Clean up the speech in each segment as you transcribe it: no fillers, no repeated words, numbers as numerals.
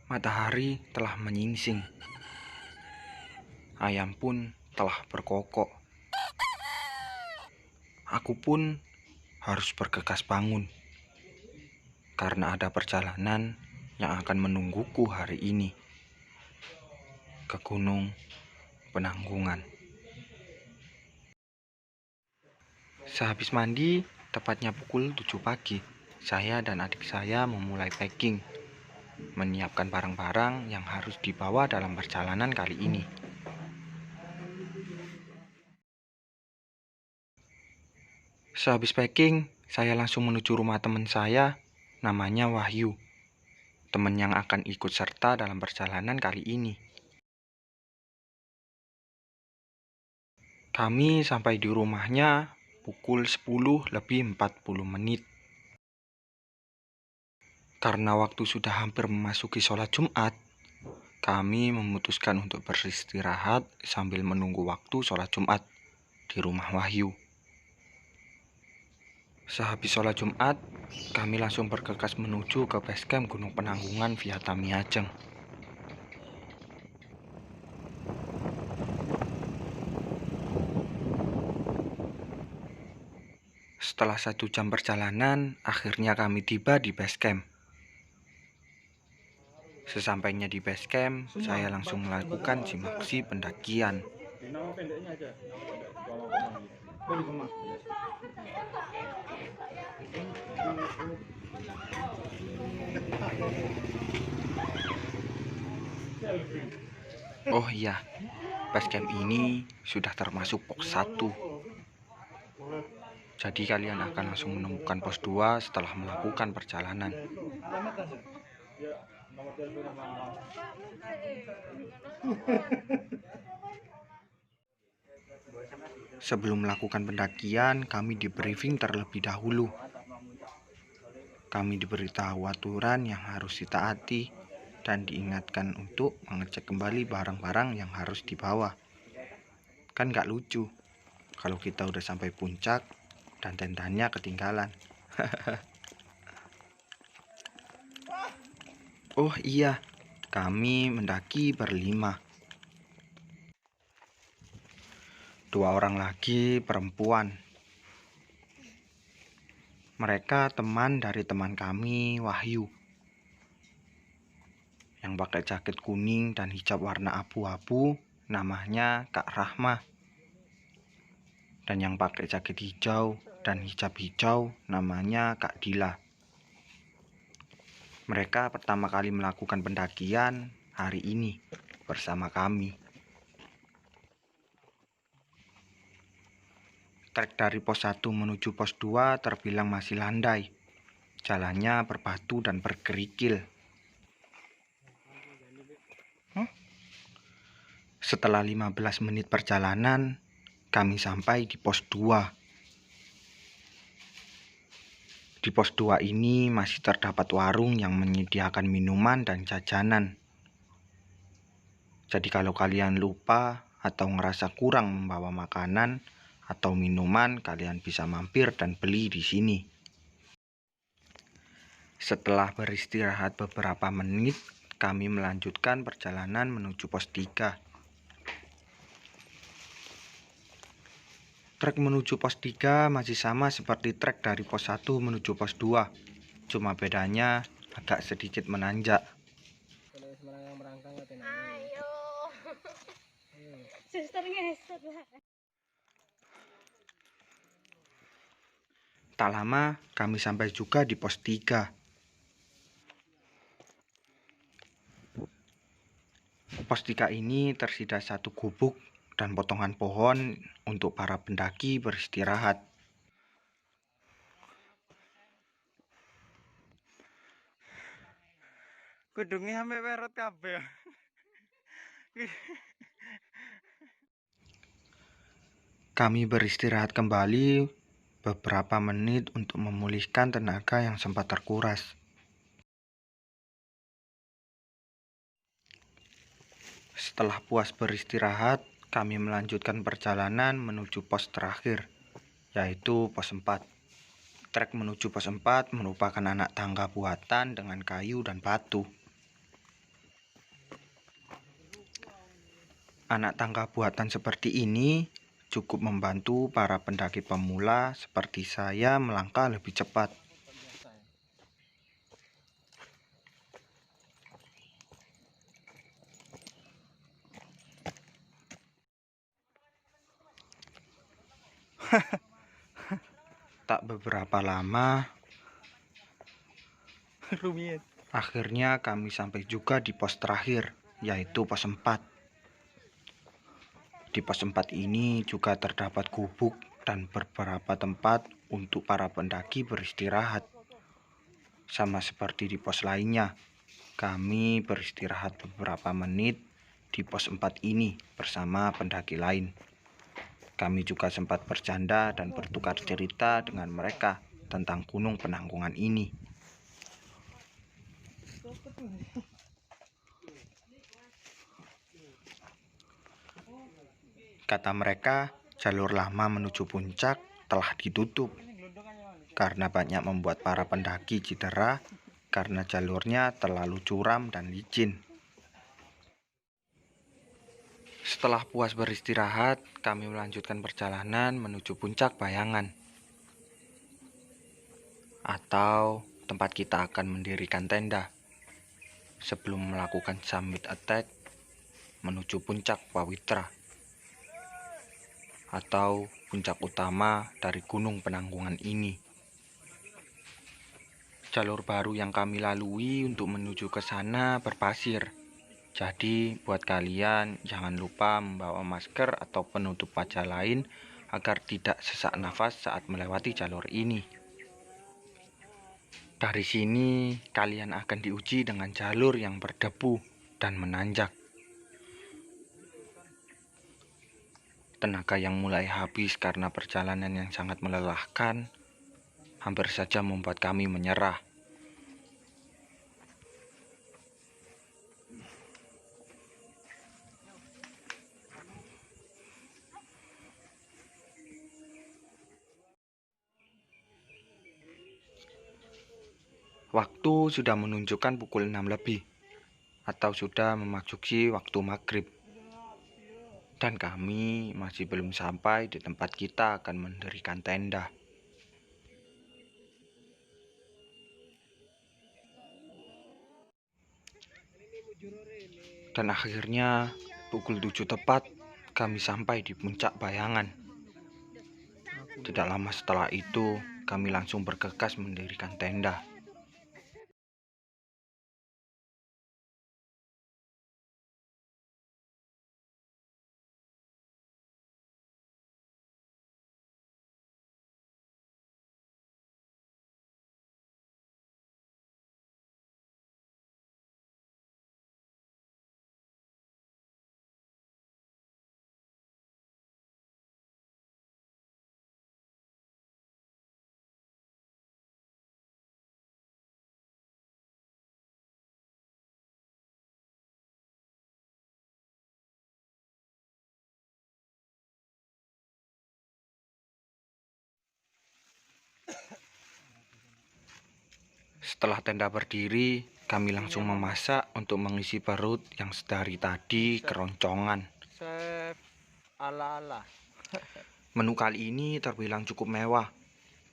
Matahari telah menyingsing. Ayam pun telah berkokok. Aku pun harus bergegas bangun karena ada perjalanan yang akan menungguku hari ini ke Gunung Penanggungan. Sehabis mandi, tepatnya pukul 7 pagi, saya dan adik saya memulai packing, menyiapkan barang-barang yang harus dibawa dalam perjalanan kali ini. Sehabis packing, saya langsung menuju rumah teman saya, namanya Wahyu, teman yang akan ikut serta dalam perjalanan kali ini. Kami sampai di rumahnya pukul 10:40. Karena waktu sudah hampir memasuki sholat Jumat, kami memutuskan untuk beristirahat sambil menunggu waktu sholat Jumat di rumah Wahyu. Sehabis sholat Jumat, kami langsung bergegas menuju ke basecamp Gunung Penanggungan via Tamiajeng. Setelah 1 jam perjalanan, akhirnya kami tiba di basecamp. Sesampainya di basecamp, saya langsung melakukan simaksi pendakian. Nama pendeknya aja. Oh iya, basecamp ini sudah termasuk pos 1. Jadi kalian akan langsung menemukan pos 2 setelah melakukan perjalanan. Sebelum melakukan pendakian, kami di-briefing terlebih dahulu. Kami diberitahu aturan yang harus ditaati dan diingatkan untuk mengecek kembali barang-barang yang harus dibawa. Kan gak lucu kalau kita udah sampai puncak dan tendanya ketinggalan. Oh iya, kami mendaki berlima. 2 orang lagi perempuan. Mereka teman dari teman kami, Wahyu, yang pakai jaket kuning dan hijab warna abu-abu, namanya Kak Rahma. Dan yang pakai jaket hijau dan hijab hijau, namanya Kak Dila. Mereka pertama kali melakukan pendakian hari ini bersama kami. Trek dari pos 1 menuju pos 2 terbilang masih landai. Jalannya berbatu dan berkerikil. Setelah 15 menit perjalanan, kami sampai di pos 2. Di pos 2 ini masih terdapat warung yang menyediakan minuman dan jajanan. Jadi kalau kalian lupa atau ngerasa kurang membawa makanan atau minuman, kalian bisa mampir dan beli di sini. Setelah beristirahat beberapa menit, kami melanjutkan perjalanan menuju pos 3. Trek menuju pos 3 masih sama seperti trek dari pos 1 menuju pos 2. Cuma bedanya agak sedikit menanjak. Tak lama kami sampai juga di pos 3. Pos 3 ini tersedia 1 gubuk dan potongan pohon untuk para pendaki beristirahat. Kudungnya sampai weret kabeh. Kami beristirahat kembali beberapa menit untuk memulihkan tenaga yang sempat terkuras. Setelah puas beristirahat, kami melanjutkan perjalanan menuju pos terakhir, yaitu pos 4. Trek menuju pos 4 merupakan anak tangga buatan dengan kayu dan batu. Anak tangga buatan seperti ini cukup membantu para pendaki pemula seperti saya melangkah lebih cepat. Tak beberapa lama, Rumit. akhirnya kami sampai juga di pos terakhir, yaitu pos 4. Di pos 4 ini juga terdapat gubuk dan beberapa tempat untuk para pendaki beristirahat. Sama seperti di pos lainnya, kami beristirahat beberapa menit di pos 4 ini bersama pendaki lain. Kami juga sempat bercanda dan bertukar cerita dengan mereka tentang Gunung Penanggungan ini. Kata mereka, jalur lama menuju puncak telah ditutup karena banyak membuat para pendaki cedera karena jalurnya terlalu curam dan licin. Setelah puas beristirahat, kami melanjutkan perjalanan menuju puncak Bayangan, atau tempat kita akan mendirikan tenda sebelum melakukan summit attack menuju puncak Pawitra, atau puncak utama dari Gunung Penanggungan ini. Jalur baru yang kami lalui untuk menuju ke sana berpasir. Jadi buat kalian jangan lupa membawa masker atau penutup wajah lain agar tidak sesak nafas saat melewati jalur ini. Dari sini kalian akan diuji dengan jalur yang berdebu dan menanjak. Tenaga yang mulai habis karena perjalanan yang sangat melelahkan hampir saja membuat kami menyerah. Waktu sudah menunjukkan pukul 6 lebih, atau sudah memasuki waktu maghrib. Dan kami masih belum sampai di tempat kita akan mendirikan tenda. Dan akhirnya pukul 7 tepat kami sampai di puncak Bayangan. Tidak lama setelah itu kami langsung bergegas mendirikan tenda. Setelah tenda berdiri, kami langsung memasak untuk mengisi perut yang sedari tadi keroncongan. Chef ala-ala. Menu kali ini terbilang cukup mewah,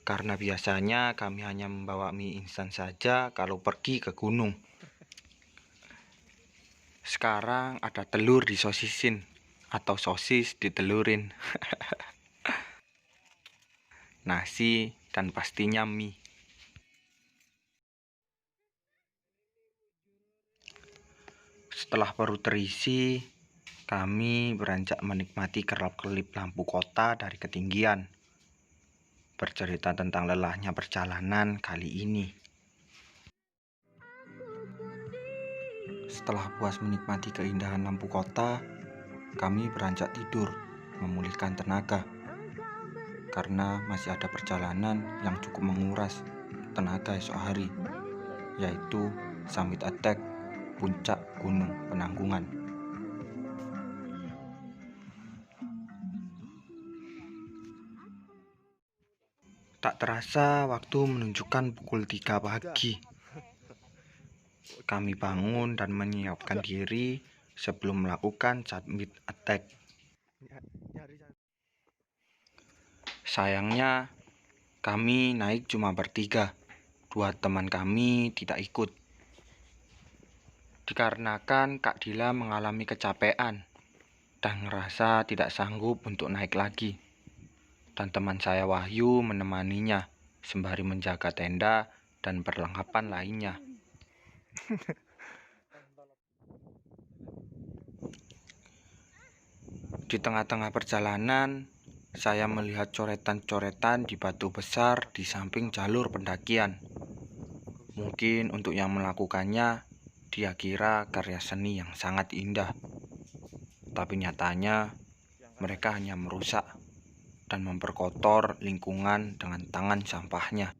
karena biasanya kami hanya membawa mie instan saja kalau pergi ke gunung. Sekarang ada telur disosisin, atau sosis ditelurin. Nasi dan pastinya mie. Setelah perut terisi, kami beranjak menikmati kerlap-kerlip lampu kota dari ketinggian. Bercerita tentang lelahnya perjalanan kali ini. Setelah puas menikmati keindahan lampu kota, kami beranjak tidur, memulihkan tenaga. karena masih ada perjalanan yang cukup menguras tenaga esok hari, yaitu summit attack puncak Gunung Penanggungan. Tak terasa waktu menunjukkan pukul 3 pagi. Kami bangun dan menyiapkan diri sebelum melakukan summit attack. Sayangnya kami naik cuma bertiga. 2 teman kami tidak ikut. Dikarenakan Kak Dila mengalami kecapean dan ngerasa tidak sanggup untuk naik lagi. Dan teman saya Wahyu menemaninya sembari menjaga tenda dan perlengkapan lainnya. Di tengah-tengah perjalanan, saya melihat coretan-coretan di batu besar di samping jalur pendakian. Mungkin untuk yang melakukannya, dia kira karya seni yang sangat indah. Tapi nyatanya, mereka hanya merusak dan memperkotor lingkungan dengan tangan sampahnya.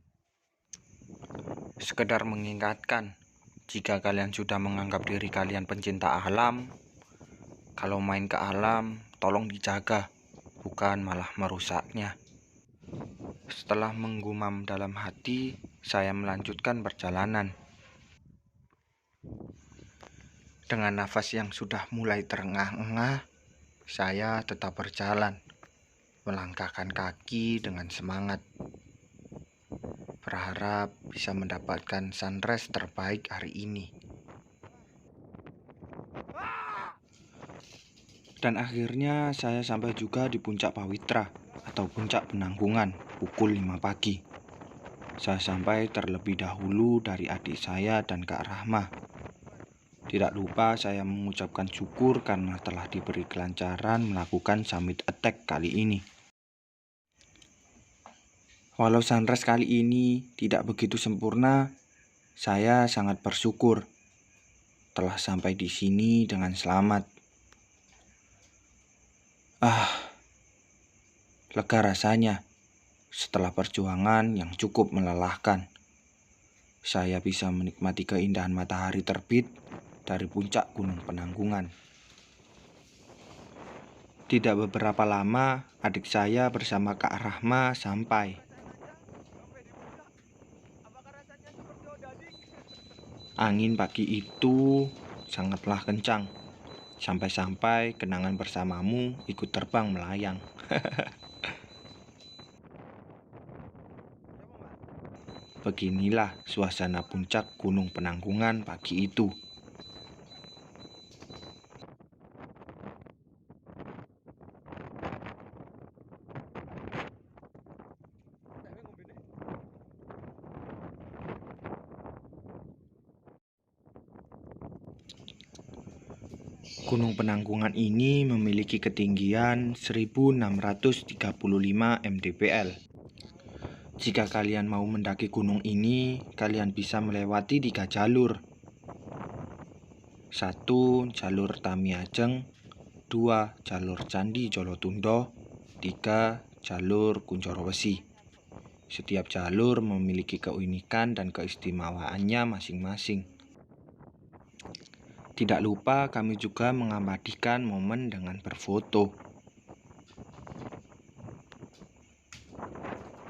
Sekedar mengingatkan, jika kalian sudah menganggap diri kalian pencinta alam, kalau main ke alam, tolong dijaga, bukan malah merusaknya. Setelah menggumam dalam hati, saya melanjutkan perjalanan. Dengan nafas yang sudah mulai terengah-engah, saya tetap berjalan, melangkahkan kaki dengan semangat, berharap bisa mendapatkan sunrise terbaik hari ini. Dan akhirnya saya sampai juga di puncak Pawitra atau puncak Penanggungan pukul 5 pagi. Saya sampai terlebih dahulu dari adik saya dan Kak Rahma. Tidak lupa saya mengucapkan syukur karena telah diberi kelancaran melakukan summit attack kali ini. Walau sunrise kali ini tidak begitu sempurna, saya sangat bersyukur telah sampai di sini dengan selamat. Lega rasanya setelah perjuangan yang cukup melelahkan. Saya bisa menikmati keindahan matahari terbit dari puncak Gunung Penanggungan. Tidak beberapa lama, adik saya bersama Kak Rahma sampai. Angin pagi itu sangatlah kencang. Sampai-sampai kenangan bersamamu ikut terbang melayang. Beginilah suasana puncak Gunung Penanggungan pagi itu. Gunung Penanggungan ini memiliki ketinggian 1635 mdpl. Jika kalian mau mendaki gunung ini, kalian bisa melewati 3 jalur. 1. Jalur Tamiajeng, 2. Jalur Candi Jolotundo, 3. Jalur Kunchoro Wesi. Setiap jalur memiliki keunikan dan keistimewaannya masing-masing. Tidak lupa kami juga mengabadikan momen dengan berfoto.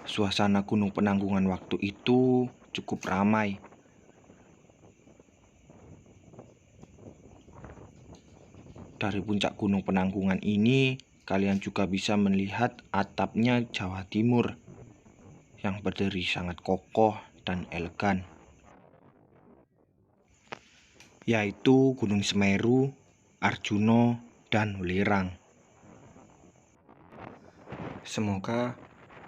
Suasana Gunung Penanggungan waktu itu cukup ramai. Dari puncak Gunung Penanggungan ini, kalian juga bisa melihat atapnya Jawa Timur yang berdiri sangat kokoh dan elegan, yaitu Gunung Semeru, Arjuno, dan Welirang. Semoga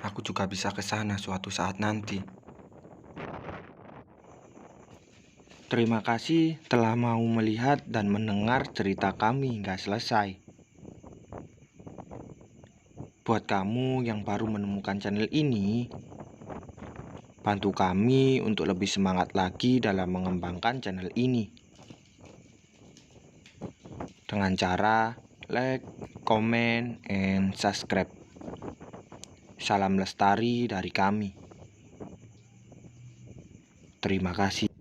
aku juga bisa ke sana suatu saat nanti. Terima kasih telah mau melihat dan mendengar cerita kami hingga selesai. Buat kamu yang baru menemukan channel ini, bantu kami untuk lebih semangat lagi dalam mengembangkan channel ini. Dengan cara like, comment, and subscribe. Salam lestari dari kami. Terima kasih.